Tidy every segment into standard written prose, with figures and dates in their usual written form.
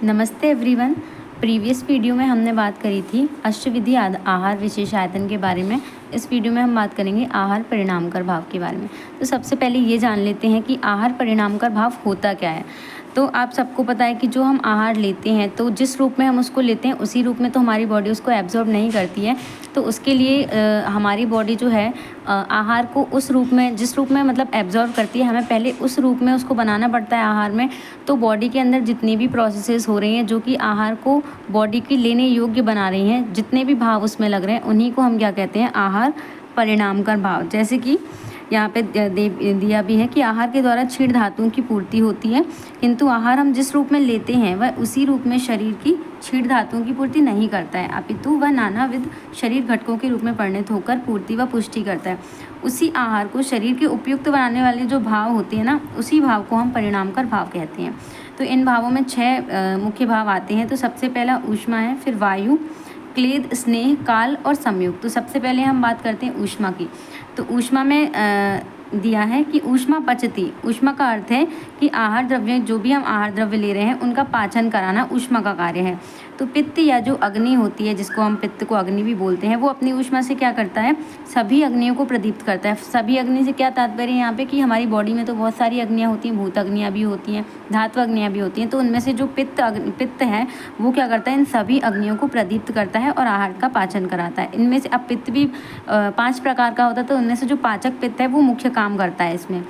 नमस्ते everyone. Previous video में हमने बात करी थी अष्टविधि आहार विशेष आयतन के बारे में। इस वीडियो में हम बात करेंगे आहार परिणामकर भाव के बारे में। तो सबसे पहले ये जान लेते हैं कि आहार परिणामकर भाव होता क्या है। तो आप सबको पता है कि जो हम आहार लेते हैं तो जिस रूप में हम उसको लेते हैं उसी रूप में तो हमारी बॉडी उसको एब्जॉर्ब नहीं करती है। तो उसके लिए हमारी बॉडी जो है आहार को उस रूप में जिस रूप में मतलब एब्जॉर्ब करती है, हमें पहले उस रूप में उसको बनाना पड़ता है आहार में। तो बॉडी के अंदर जितनी भी प्रोसेसेस हो रही हैं जो कि आहार को बॉडी की लेने योग्य बना रही हैं, जितने भी भाव उसमें लग रहे हैं उन्हीं को हम क्या कहते हैं, आहार परिणामकर भाव। जैसे कि यहाँ पे दिया भी है कि आहार के द्वारा क्षीण धातुओं की पूर्ति होती है, किंतु आहार हम जिस रूप में लेते हैं वह उसी रूप में शरीर की क्षीण धातुओं की पूर्ति नहीं करता है, अपितु वह नानाविध शरीर घटकों के रूप में परिणत होकर पूर्ति व पुष्टि करता है। उसी आहार को शरीर के उपयुक्त बनाने वाले जो भाव होते हैं ना, उसी भाव को हम परिणामकर भाव कहते हैं। तो इन भावों में 6 मुख्य भाव आते हैं। तो सबसे पहला ऊष्मा है, फिर वायु, क्लेद, स्नेह, काल और संयोग। तो सबसे पहले हम बात करते हैं ऊष्मा की। तो ऊष्मा में दिया है कि ऊष्मा पचती। ऊष्मा का अर्थ है कि आहार द्रव्य, जो भी हम आहार द्रव्य ले रहे हैं उनका पाचन कराना ऊष्मा का कार्य है। तो पित्त या जो अग्नि होती है, जिसको हम पित्त को अग्नि भी बोलते हैं, वो अपनी ऊष्मा से क्या करता है, सभी अग्नियों को प्रदीप्त करता है। सभी अग्नि से क्या तात्पर्य है यहाँ पे कि हमारी बॉडी में तो बहुत सारी अग्नियाँ होती हैं, भूत अग्नियाँ भी होती हैं, धातु अग्नियाँ भी होती हैं। तो उनमें से जो पित्त है वो क्या करता है, इन सभी अग्नियों को प्रदीप्त करता है और आहार का पाचन कराता है। इनमें से अब पित्त भी 5 प्रकार का होता है, तो उनमें से जो पाचक पित्त है वो मुख्य काम करता है इसमें।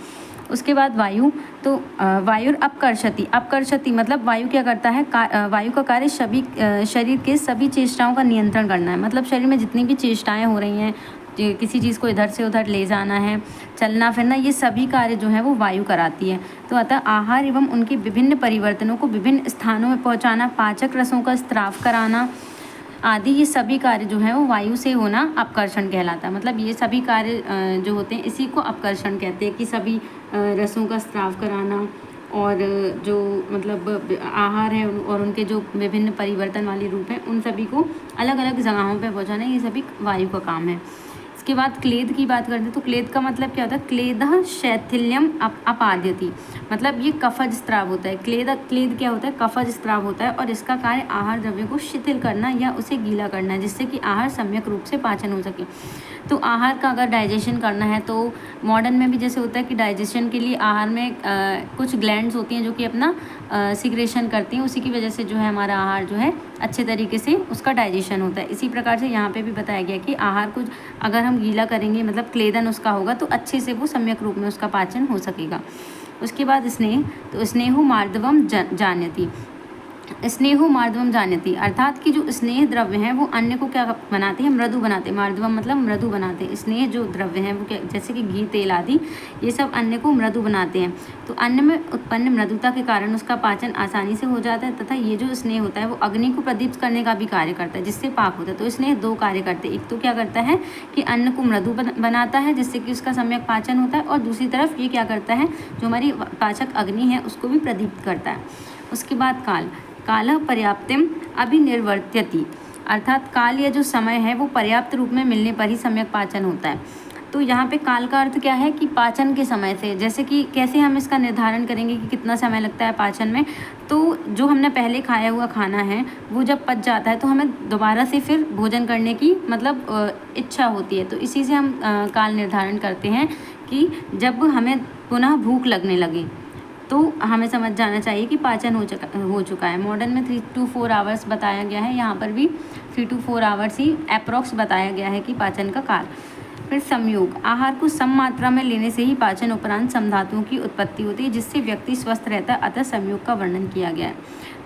उसके बाद वायु। तो वायु अपकर्षति मतलब वायु क्या करता है, वायु का कार्य शरीर के सभी चेष्टाओं का नियंत्रण करना है। मतलब शरीर में जितनी भी चेष्टाएं हो रही हैं, किसी चीज़ को इधर से उधर ले जाना है, चलना फिरना, ये सभी कार्य जो है वो वायु कराती है। तो अतः आहार एवं उनके विभिन्न परिवर्तनों को विभिन्न स्थानों में पहुँचाना, पाचक रसों का स्त्राव कराना आदि, ये सभी कार्य जो है वो वायु से होना अपकर्षण कहलाता है। मतलब ये सभी कार्य जो होते हैं इसी को अपकर्षण कहते हैं, कि सभी रसों का स्त्राव कराना और जो मतलब आहार है और उनके जो विभिन्न परिवर्तन वाले रूप हैं उन सभी को अलग अलग जगहों पे पहुंचाना, ये सभी वायु का काम है। इसके बाद क्लेद की बात करते हैं। तो क्लेद का मतलब क्या होता है, क्लेदः शैथिल्यम अपाद्यति। मतलब ये कफज स्त्राव होता है। क्लेद क्या होता है, कफज स्त्राव होता है और इसका कार्य आहार द्रव्य को शिथिल करना या उसे गीला करना है, जिससे कि आहार सम्यक रूप से पाचन हो सके। तो आहार का अगर डाइजेशन करना है तो मॉडर्न में भी जैसे होता है कि डाइजेशन के लिए आहार में कुछ ग्लैंड्स होती हैं जो कि अपना सिक्रेशन करती हैं, उसी की वजह से जो है हमारा आहार जो है अच्छे तरीके से उसका डाइजेशन होता है। इसी प्रकार से यहाँ पे भी बताया गया कि आहार को अगर हम गीला करेंगे, मतलब क्लेदन उसका होगा, तो अच्छे से वो सम्यक रूप में उसका पाचन हो सकेगा। उसके बाद स्नेह। तो स्नेहो मार्दवम जान्यति। स्नेहो मार्दवम जान्यति अर्थात कि जो स्नेह द्रव्य हैं वो अन्य को क्या बनाते हैं, मृदु बनाते हैं। मार्दवम मतलब मृदु बनाते हैं। स्नेह जो द्रव्य हैं वो क्या, जैसे कि घी, तेल आदि, ये सब अन्य को मृदु बनाते हैं। तो अन्न में उत्पन्न मृदुता के कारण उसका पाचन आसानी से हो जाता है, तथा ये जो स्नेह होता है वो अग्नि को प्रदीप्त करने का भी कार्य करता है, जिससे पाक होता है। तो स्नेह 2 कार्य करते हैं। एक तो क्या करता है कि अन्न को मृदु बनाता है, जिससे कि उसका सम्यक पाचन होता है, और दूसरी तरफ ये क्या करता है, जो हमारी पाचक अग्नि है उसको भी प्रदीप्त करता है। उसके बाद काल। काल पर्याप्तिम अभिनिर्वर्त्यति अर्थात काल या जो समय है वो पर्याप्त रूप में मिलने पर ही सम्यक पाचन होता है। तो यहाँ पे काल का अर्थ क्या है कि पाचन के समय से, जैसे कि कैसे हम इसका निर्धारण करेंगे कि कितना समय लगता है पाचन में। तो जो हमने पहले खाया हुआ खाना है वो जब पच जाता है तो हमें दोबारा से फिर भोजन करने की मतलब इच्छा होती है। तो इसी से हम काल निर्धारण करते हैं कि जब हमें पुनः भूख लगने लगे तो हमें समझ जाना चाहिए कि पाचन हो चुका है। मॉडर्न में 3 to 4 आवर्स बताया गया है, यहाँ पर भी 3 to 4 आवर्स ही अप्रॉक्स बताया गया है कि पाचन का काल। फिर संयोग। आहार को सम मात्रा में लेने से ही पाचन उपरांत समधातुओं की उत्पत्ति होती है, जिससे व्यक्ति स्वस्थ रहता है, अतः संयोग का वर्णन किया गया है।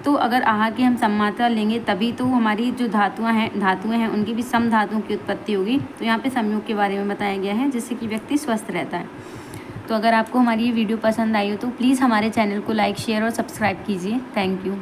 तो अगर आहार की हम सम मात्रा लेंगे तभी तो हमारी जो धातुएं हैं उनकी भी सम धातुओं की उत्पत्ति होगी। तो यहाँ पे संयोग के बारे में बताया गया है, जिससे कि व्यक्ति स्वस्थ रहता है। तो अगर आपको हमारी ये वीडियो पसंद आई हो तो प्लीज़ हमारे चैनल को लाइक, शेयर और सब्सक्राइब कीजिए। Thank you.